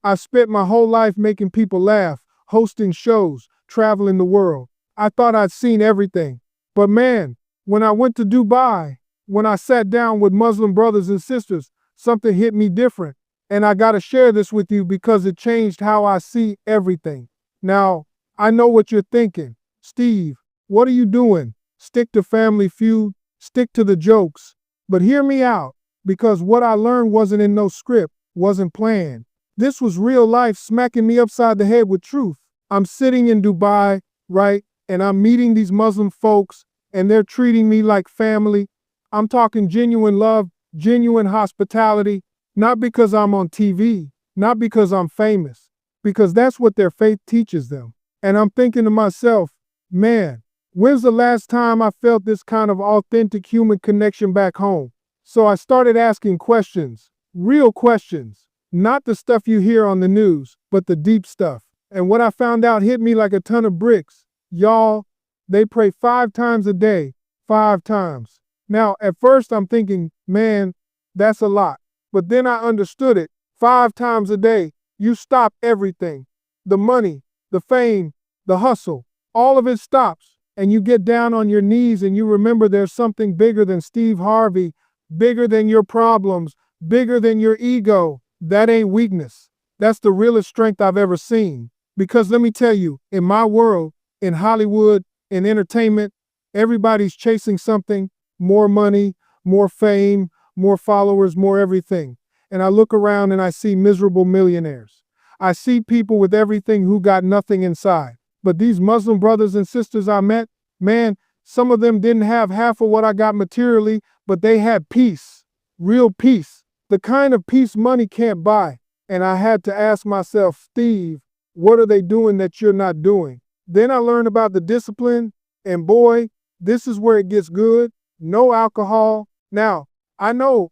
I spent my whole life making people laugh, hosting shows, traveling the world. I thought I'd seen everything. But man, when I went to Dubai, when I sat down with Muslim brothers and sisters, something hit me different. And I got to share this with you because it changed how I see everything. Now, I know what you're thinking. Steve, what are you doing? Stick to Family Feud, stick to the jokes. But hear me out, because what I learned wasn't in no script, wasn't planned. This was real life smacking me upside the head with truth. I'm sitting in Dubai, right? And I'm meeting these Muslim folks, and they're treating me like family. I'm talking genuine love, genuine hospitality, not because I'm on TV, not because I'm famous, because that's what their faith teaches them. And I'm thinking to myself, man, when's the last time I felt this kind of authentic human connection back home? So I started asking questions, real questions, not the stuff you hear on the news, but the deep stuff. And what I found out hit me like a ton of bricks. Y'all, they pray 5 times a day, 5 times. Now, at first I'm thinking, man, that's a lot. But then I understood it. 5 times a day, you stop everything. The money, the fame, the hustle, all of it stops. And you get down on your knees and you remember there's something bigger than Steve Harvey, bigger than your problems, bigger than your ego. That ain't weakness. That's the realest strength I've ever seen. Because let me tell you, in my world, in Hollywood, in entertainment, everybody's chasing something, more money, more fame, more followers, more everything. And I look around and I see miserable millionaires. I see people with everything who got nothing inside. But these Muslim brothers and sisters I met, man, some of them didn't have half of what I got materially, but they had peace, real peace, the kind of peace money can't buy. And I had to ask myself, Steve, what are they doing that you're not doing? Then I learned about the discipline, and boy, this is where it gets good. No alcohol. Now, I know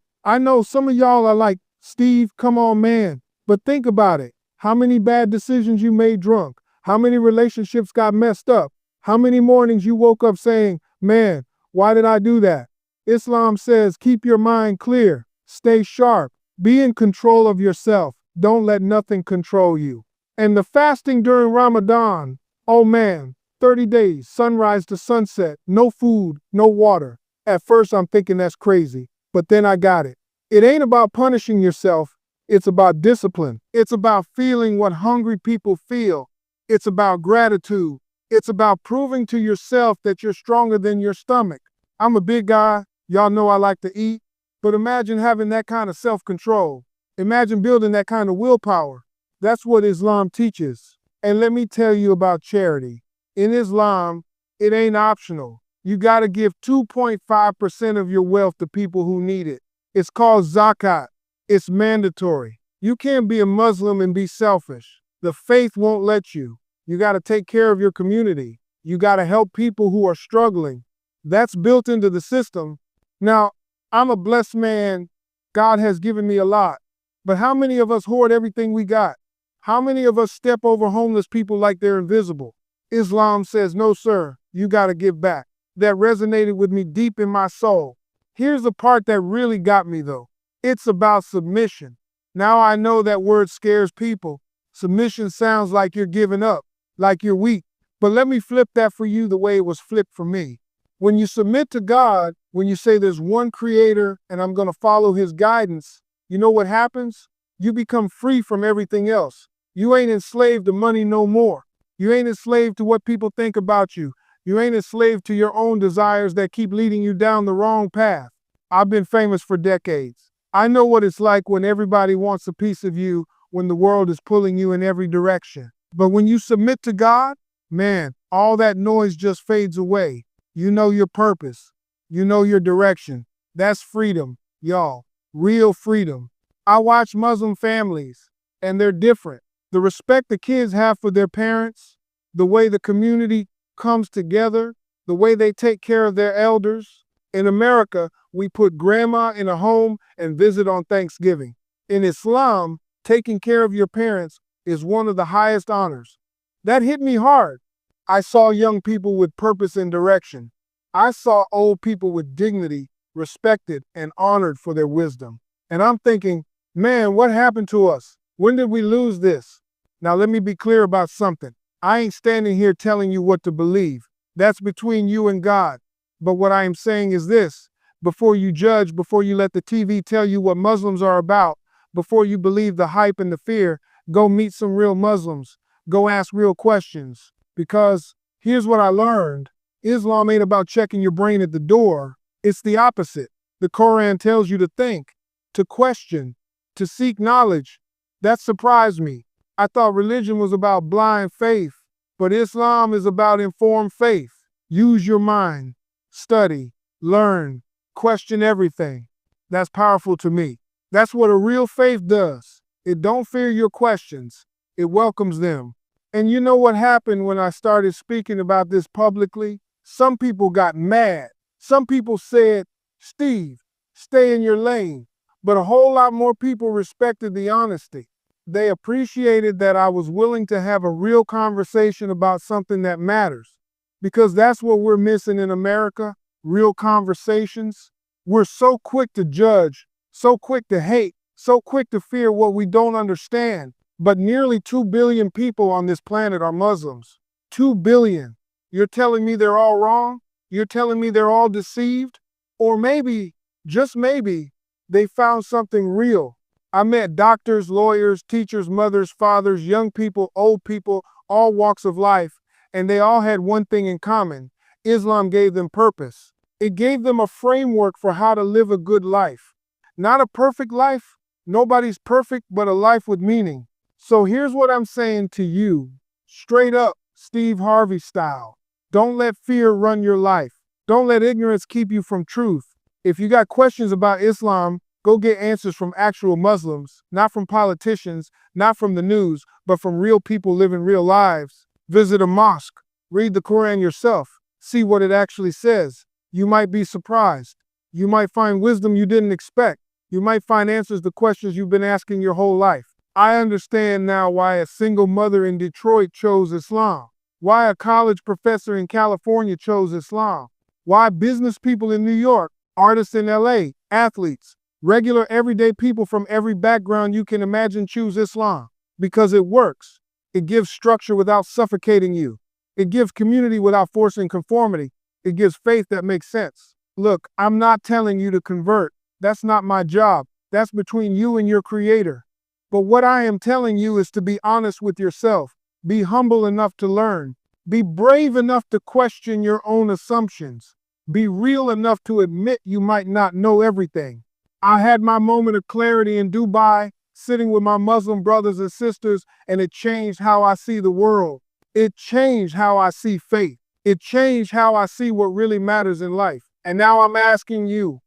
some of y'all are like, Steve, come on, man. But think about it. How many bad decisions you made drunk? How many relationships got messed up? How many mornings you woke up saying, man, why did I do that? Islam says, keep your mind clear, stay sharp, be in control of yourself. Don't let nothing control you. And the fasting during Ramadan, oh man, 30 days, sunrise to sunset, no food, no water. At first I'm thinking that's crazy, but then I got it. It ain't about punishing yourself, it's about discipline. It's about feeling what hungry people feel. It's about gratitude. It's about proving to yourself that you're stronger than your stomach. I'm a big guy, y'all know I like to eat, but imagine having that kind of self-control. Imagine building that kind of willpower. That's what Islam teaches. And let me tell you about charity. In Islam, it ain't optional. You got to give 2.5% of your wealth to people who need it. It's called zakat. It's mandatory. You can't be a Muslim and be selfish. The faith won't let you. You got to take care of your community. You got to help people who are struggling. That's built into the system. Now, I'm a blessed man. God has given me a lot. But how many of us hoard everything we got? How many of us step over homeless people like they're invisible? Islam says, no, sir, you got to give back. That resonated with me deep in my soul. Here's the part that really got me, though. It's about submission. Now I know that word scares people. Submission sounds like you're giving up, like you're weak. But let me flip that for you the way it was flipped for me. When you submit to God, when you say there's one creator and I'm going to follow his guidance, you know what happens? You become free from everything else. You ain't enslaved to money no more. You ain't enslaved to what people think about you. You ain't enslaved to your own desires that keep leading you down the wrong path. I've been famous for decades. I know what it's like when everybody wants a piece of you, when the world is pulling you in every direction. But when you submit to God, man, all that noise just fades away. You know your purpose. You know your direction. That's freedom, y'all. Real freedom. I watch Muslim families, and they're different. The respect the kids have for their parents, the way the community comes together, the way they take care of their elders. In America, we put grandma in a home and visit on Thanksgiving. In Islam, taking care of your parents is one of the highest honors. That hit me hard. I saw young people with purpose and direction. I saw old people with dignity, respected and honored for their wisdom. And I'm thinking, man, what happened to us? When did we lose this? Now let me be clear about something. I ain't standing here telling you what to believe. That's between you and God. But what I am saying is this: before you judge, before you let the TV tell you what Muslims are about, before you believe the hype and the fear, go meet some real Muslims. Go ask real questions. Because here's what I learned: Islam ain't about checking your brain at the door. It's the opposite. The Quran tells you to think, to question, to seek knowledge. That surprised me. I thought religion was about blind faith, but Islam is about informed faith. Use your mind, study, learn, question everything. That's powerful to me. That's what a real faith does. It don't fear your questions. It welcomes them. And you know what happened when I started speaking about this publicly? Some people got mad. Some people said, "Steve, stay in your lane." But a whole lot more people respected the honesty. They appreciated that I was willing to have a real conversation about something that matters. Because that's what we're missing in America, real conversations. We're so quick to judge, so quick to hate, so quick to fear what we don't understand. But nearly 2 billion people on this planet are Muslims. 2 billion. You're telling me they're all wrong? You're telling me they're all deceived? Or maybe, just maybe, they found something real. I met doctors, lawyers, teachers, mothers, fathers, young people, old people, all walks of life, and they all had one thing in common. Islam gave them purpose. It gave them a framework for how to live a good life. Not a perfect life. Nobody's perfect, but a life with meaning. So here's what I'm saying to you, straight up, Steve Harvey style. Don't let fear run your life. Don't let ignorance keep you from truth. If you got questions about Islam, go get answers from actual Muslims, not from politicians, not from the news, but from real people living real lives. Visit a mosque, read the Quran yourself, see what it actually says. You might be surprised. You might find wisdom you didn't expect. You might find answers to questions you've been asking your whole life. I understand now why a single mother in Detroit chose Islam, why a college professor in California chose Islam, why business people in New York, artists in LA, athletes, regular everyday people from every background you can imagine choose Islam. Because it works. It gives structure without suffocating you. It gives community without forcing conformity. It gives faith that makes sense. Look, I'm not telling you to convert. That's not my job. That's between you and your creator. But what I am telling you is to be honest with yourself. Be humble enough to learn. Be brave enough to question your own assumptions. Be real enough to admit you might not know everything. I had my moment of clarity in Dubai, sitting with my Muslim brothers and sisters, and it changed how I see the world. It changed how I see faith. It changed how I see what really matters in life. And now I'm asking you,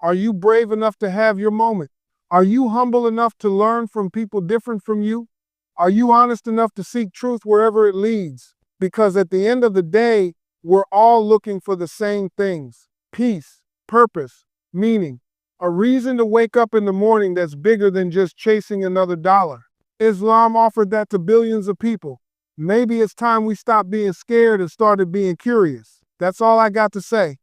are you brave enough to have your moment? Are you humble enough to learn from people different from you? Are you honest enough to seek truth wherever it leads? Because at the end of the day, we're all looking for the same things: peace, purpose, meaning, a reason to wake up in the morning that's bigger than just chasing another dollar. Islam offered that to billions of people. Maybe it's time we stopped being scared and started being curious. That's all I got to say.